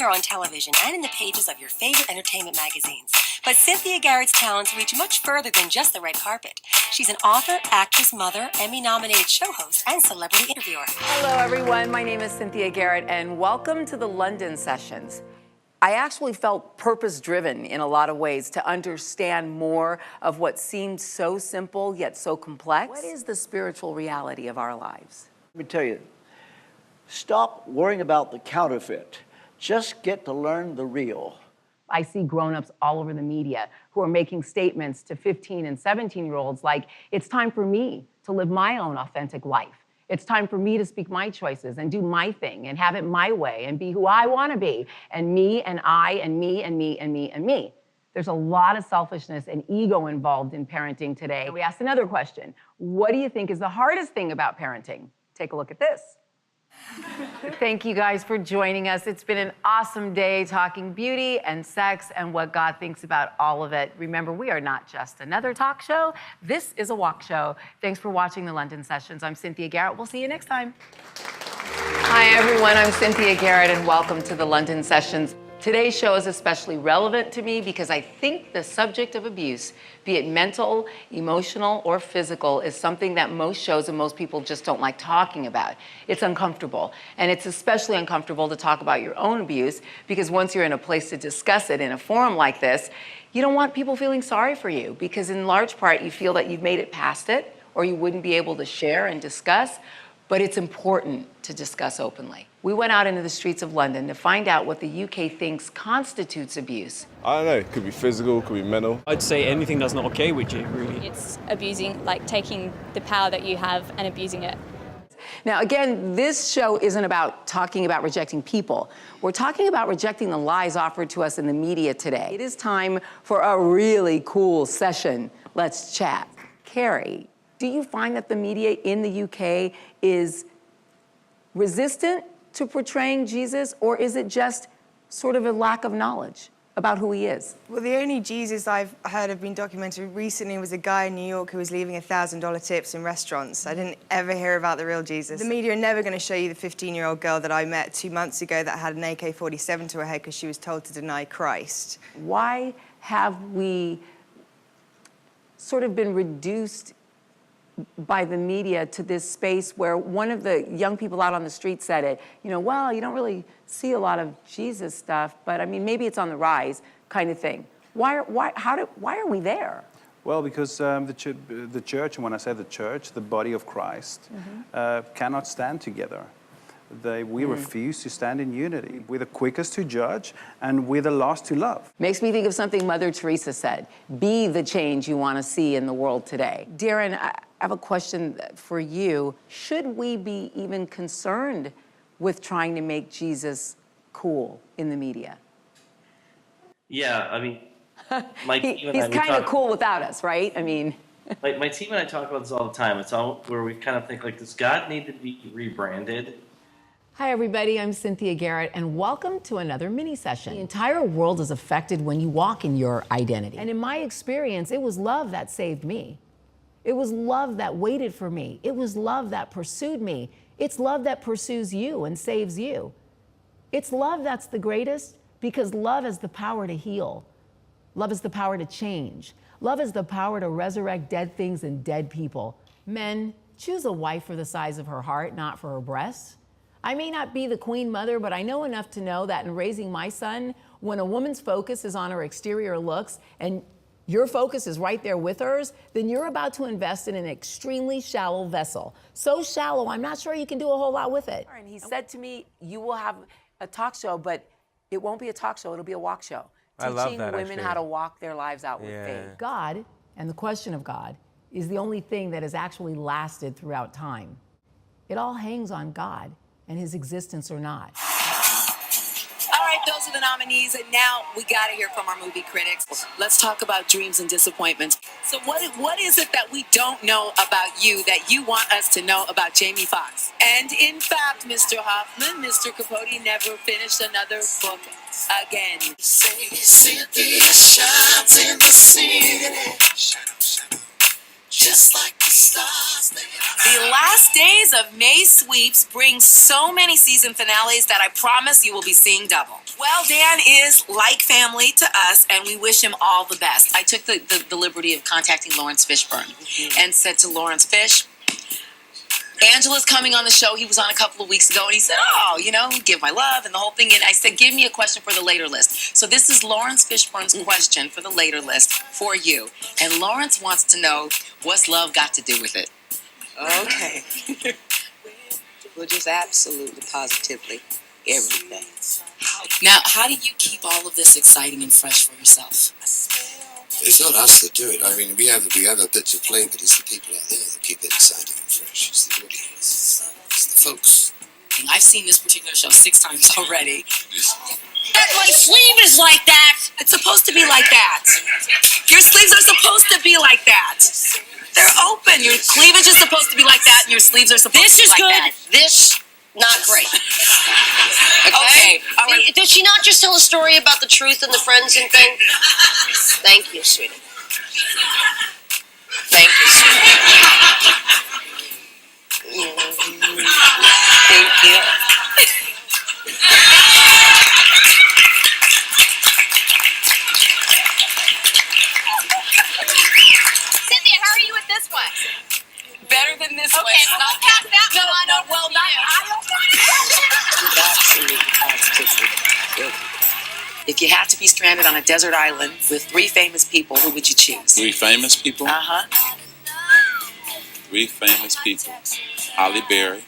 her on television and in the pages of your favorite entertainment magazines. But Cynthia Garrett's talents reach much further than just the red carpet. She's an author, actress, mother, Emmy-nominated show host, and celebrity interviewer. Hello, everyone. My name is Cynthia Garrett, and welcome to the London Sessions. I actually felt purpose-driven in a lot of ways to understand more of what seemed so simple yet so complex. What is the spiritual reality of our lives? Let me tell you, stop worrying about the counterfeit. Just get to learn the real. I see grown-ups all over the media who are making statements to 15 and 17-year-olds like, it's time for me to live my own authentic life. It's time for me to speak my choices and do my thing and have it my way and be who I want to be. And me and I and me and me and me and me. There's a lot of selfishness and ego involved in parenting today. We asked another question. What do you think is the hardest thing about parenting? Take a look at this. Thank you guys for joining us. It's been an awesome day talking beauty and sex and what God thinks about all of it. Remember, we are not just another talk show. This is a walk show. Thanks for watching the London Sessions. I'm Cynthia Garrett. We'll see you next time. Hi, everyone. I'm Cynthia Garrett, and welcome to the London Sessions. Today's show is especially relevant to me because I think the subject of abuse, be it mental, emotional, or physical, is something that most shows and most people just don't like talking about. It's uncomfortable. And it's especially uncomfortable to talk about your own abuse because once you're in a place to discuss it in a forum like this, you don't want people feeling sorry for you because in large part you feel that you've made it past it or you wouldn't be able to share and discuss. But it's important to discuss openly. We went out into the streets of London to find out what the UK thinks constitutes abuse. I don't know, it could be physical, it could be mental. I'd say anything that's not okay with you, really. It's abusing, like taking the power that you have and abusing it. Now, again, this show isn't about talking about rejecting people. We're talking about rejecting the lies offered to us in the media today. It is time for a really cool session. Let's chat. Carrie, do you find that the media in the UK is resistant to portraying Jesus, or is it just sort of a lack of knowledge about who he is? Well, the only Jesus I've heard of being documented recently was a guy in New York who was leaving $1,000 tips in restaurants. I didn't ever hear about the real Jesus. The media are never going to show you the 15-year-old girl that I met 2 months ago that had an AK-47 to her head because she was told to deny Christ. Why have we sort of been reduced by the media to this space where one of the young people out on the street said it, well, you don't really see a lot of Jesus stuff, but I mean, maybe it's on the rise kind of thing. Why are we there? Well, because the church, and when I say the church, the body of Christ, cannot stand together. We refuse to stand in unity. We're the quickest to judge, and we're the last to love. Makes me think of something Mother Teresa said, be the change you want to see in the world today. Darren, I have a question for you. Should we be even concerned with trying to make Jesus cool in the media? Yeah, I mean, my team and he's kind of cool without us, right? I mean... my team and I talk about this all the time. It's all where we kind of think, like, does God need to be rebranded? Hi, everybody. I'm Cynthia Garrett, and welcome to another mini session. The entire world is affected when you walk in your identity. And in my experience, it was love that saved me. It was love that waited for me. It was love that pursued me. It's love that pursues you and saves you. It's love that's the greatest because love has the power to heal. Love has the power to change. Love has the power to resurrect dead things and dead people. Men, choose a wife for the size of her heart, not for her breasts. I may not be the queen mother, but I know enough to know that in raising my son, when a woman's focus is on her exterior looks and your focus is right there with hers, then you're about to invest in an extremely shallow vessel. So shallow, I'm not sure you can do a whole lot with it. And he said to me, you will have a talk show, but it won't be a talk show, it'll be a walk show. I love Teaching that, women actually. how to walk their lives out with faith. God, and the question of God, is the only thing that has actually lasted throughout time. It all hangs on God and his existence or not. All right, those are the nominees, and now we got to hear from our movie critics. Let's talk about dreams and disappointments. So what is it that we don't know about you that you want us to know about Jamie Foxx? And in fact, Mr. Hoffman, Mr. Capote never finished another book again. Cynthia shines in the city. Just like the stars. The last days of May sweeps bring so many season finales that I promise you will be seeing double. Well, Dan is like family to us, and we wish him all the best. I took the liberty of contacting Lawrence Fishburne and said to Lawrence Fish, Angela's coming on the show. He was on a couple of weeks ago, and he said, oh, you know, give my love and the whole thing. And I said, give me a question for the later list. So this is Lawrence Fishburne's question for the later list for you. And Lawrence wants to know, what's love got to do with it? Okay. Well, just absolutely, positively, everything. Now, how do you keep all of this exciting and fresh for yourself? It's not us that do it. I mean, we have a bit to play, but it's the people out there that keep it exciting and fresh. It's the audience. It's the folks. I've seen this particular show 6 times already. My sleeve is like that. It's supposed to be like that. Your sleeves are supposed to be like that. They're open. Your cleavage is supposed to be like that, and your sleeves are supposed to be like that. This, not great. Okay. All right. Did she not just tell a story about the truth and the friends and thing? Thank you, sweetie. Thank you, sweetie. Thank you. Cynthia, how are you with this one? Better than this one. Okay, well, we'll pass that one on over well, to not. you. I don't want it. Absolutely, positively. If you had to be stranded on a desert island with 3 famous people, who would you choose? 3 famous people? Uh-huh. 3 famous people. Holly Berry.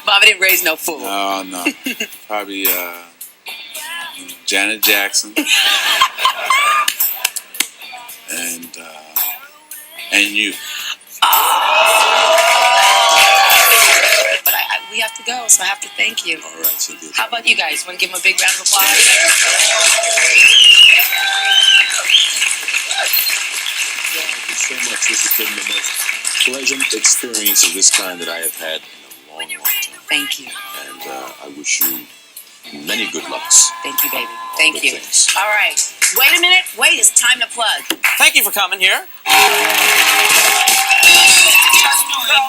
Mama didn't raise no fool. No. Probably Janet Jackson. And you. But we have to go, so I have to thank you. All right, Cynthia. How about you guys? Want to give them a big round of applause? Thank you so much. This has been the most pleasant experience of this kind that I have had in a long, long time. Thank you. And I wish you many good lucks. Thank you, baby. Thank you. Things. All right. Wait a minute. Wait, it's time to plug. Thank you for coming here.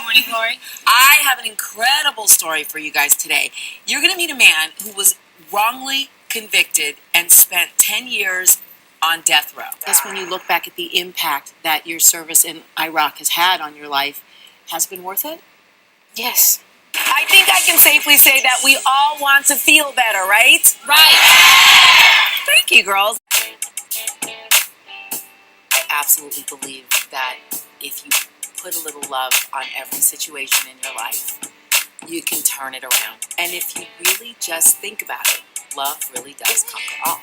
Morning, Glory. I have an incredible story for you guys today. You're going to meet a man who was wrongly convicted and spent 10 years on death row. That's when you look back at the impact that your service in Iraq has had on your life. Has it been worth it? Yes. I think I can safely say that we all want to feel better, right? Right. Thank you, girls. I absolutely believe that if you put a little love on every situation in your life, you can turn it around. And if you really just think about it, love really does conquer all.